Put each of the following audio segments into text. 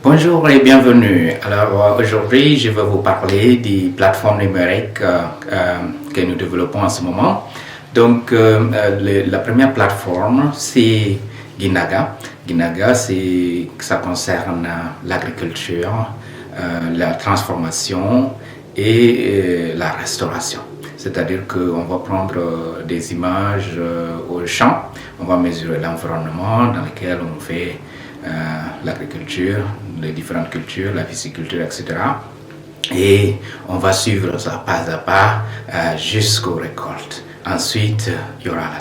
Bonjour et bienvenue. Alors aujourd'hui, je vais vous parler des plateformes numériques que nous développons en ce moment. Donc la première plateforme, c'est Ginaga. Ginaga, ça concerne l'agriculture, la transformation et la restauration. C'est-à-dire qu'on va prendre des images au champ, on va mesurer l'environnement dans lequel on fait l'agriculture, les différentes cultures, la pisciculture, etc. Et on va suivre ça pas à pas jusqu'aux récoltes. Ensuite, il y aura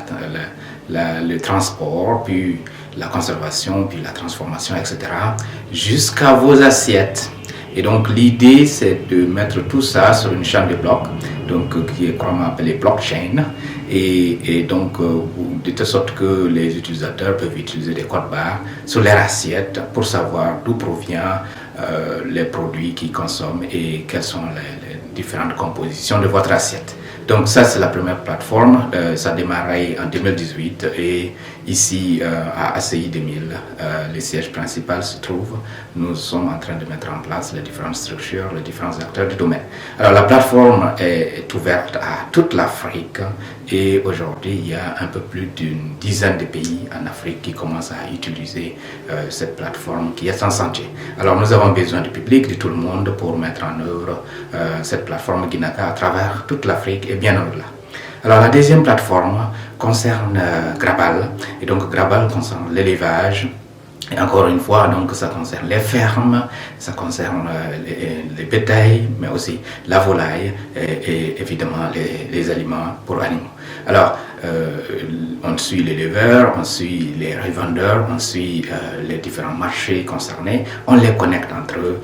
le transport, puis la conservation, puis la transformation, etc. jusqu'à vos assiettes. Et donc l'idée, c'est de mettre tout ça sur une chaîne de blocs, donc qui est probablement appelée blockchain, et donc de telle sorte que les utilisateurs peuvent utiliser des codes barres sur leur assiette pour savoir d'où provient les produits qu'ils consomment et quelles sont les différentes compositions de votre assiette. Donc ça, c'est la première plateforme. Ça a démarré en 2018 et ici à ACI 2000, le siège principal se trouve. Nous sommes en train de mettre en place les différentes structures, les différents acteurs du domaine. Alors la plateforme est ouverte à toute l'Afrique et aujourd'hui, il y a un peu plus d'une dizaine de pays en Afrique qui commencent à utiliser cette plateforme qui est en chantier. Alors nous avons besoin du public, de tout le monde pour mettre en œuvre cette plateforme Ginaga à travers toute l'Afrique et bien au-delà. Alors la deuxième plateforme concerne Grabal, et donc Grabal concerne l'élevage. Et encore une fois, donc ça concerne les fermes, ça concerne les bétails, mais aussi la volaille et évidemment les aliments pour animaux. Alors, on suit les éleveurs, on suit les revendeurs, on suit les différents marchés concernés, on les connecte entre eux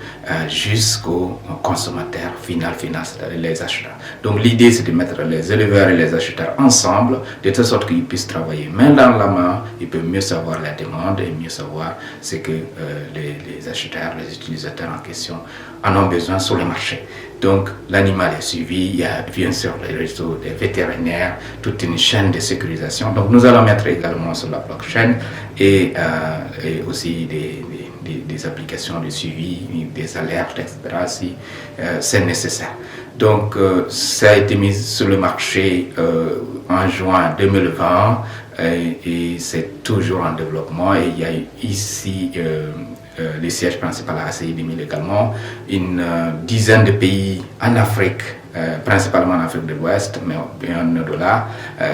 jusqu'aux consommateurs final, c'est-à-dire les acheteurs. Donc l'idée, c'est de mettre les éleveurs et les acheteurs ensemble, de telle sorte qu'ils puissent travailler main dans la main, ils peuvent mieux savoir la demande et mieux savoir ce que les acheteurs, les utilisateurs en question en ont besoin sur le marché. Donc l'animal est suivi, il y a bien sûr les réseaux des vétérinaires, toute une chaîne de sécurisation. Donc nous allons mettre également sur la blockchain et aussi des applications de suivi, des alertes, etc. si c'est nécessaire. Donc ça a été mis sur le marché en juin 2020 et c'est toujours en développement et il y a ici le siège principal à ACI 2000 également, une dizaine de pays en Afrique, principalement en Afrique de l'Ouest, mais bien au-delà,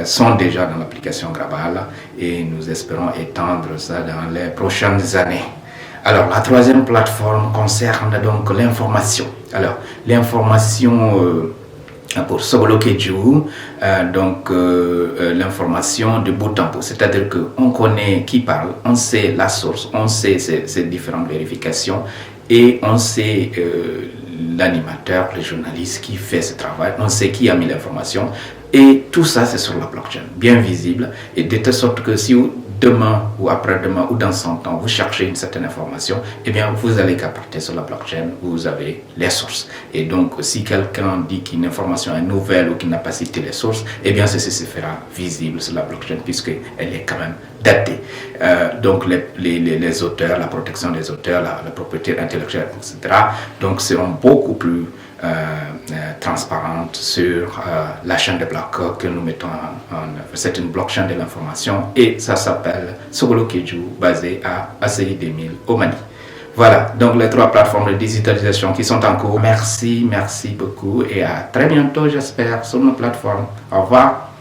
sont déjà dans l'application Grabal et nous espérons étendre ça dans les prochaines années. Alors la troisième plateforme concerne donc l'information. Alors l'information pour Sogolo Keju, donc l'information de bout en bout, c'est-à-dire qu'on connaît qui parle, on sait la source, on sait ces différentes vérifications et on sait l'animateur, le journaliste qui fait ce travail, on sait qui a mis l'information et tout ça c'est sur la blockchain, bien visible et de telle sorte que si demain ou après-demain ou dans 100 ans, vous cherchez une certaine information, eh bien, vous allez qu'à partir sur la blockchain où vous avez les sources. Et donc, si quelqu'un dit qu'une information est nouvelle ou qu'il n'a pas cité les sources, eh bien, ceci se fera visible sur la blockchain puisqu'elle est quand même datée. Donc, les auteurs, la protection des auteurs, la propriété intellectuelle, etc., donc, seront beaucoup plus transparente sur la chaîne de blocs que nous mettons en œuvre. C'est une blockchain de l'information et ça s'appelle Sogolo Keju, basé à ACI 2000 au Mali. Voilà, donc les trois plateformes de digitalisation qui sont en cours. Merci beaucoup et à très bientôt, j'espère, sur nos plateformes. Au revoir.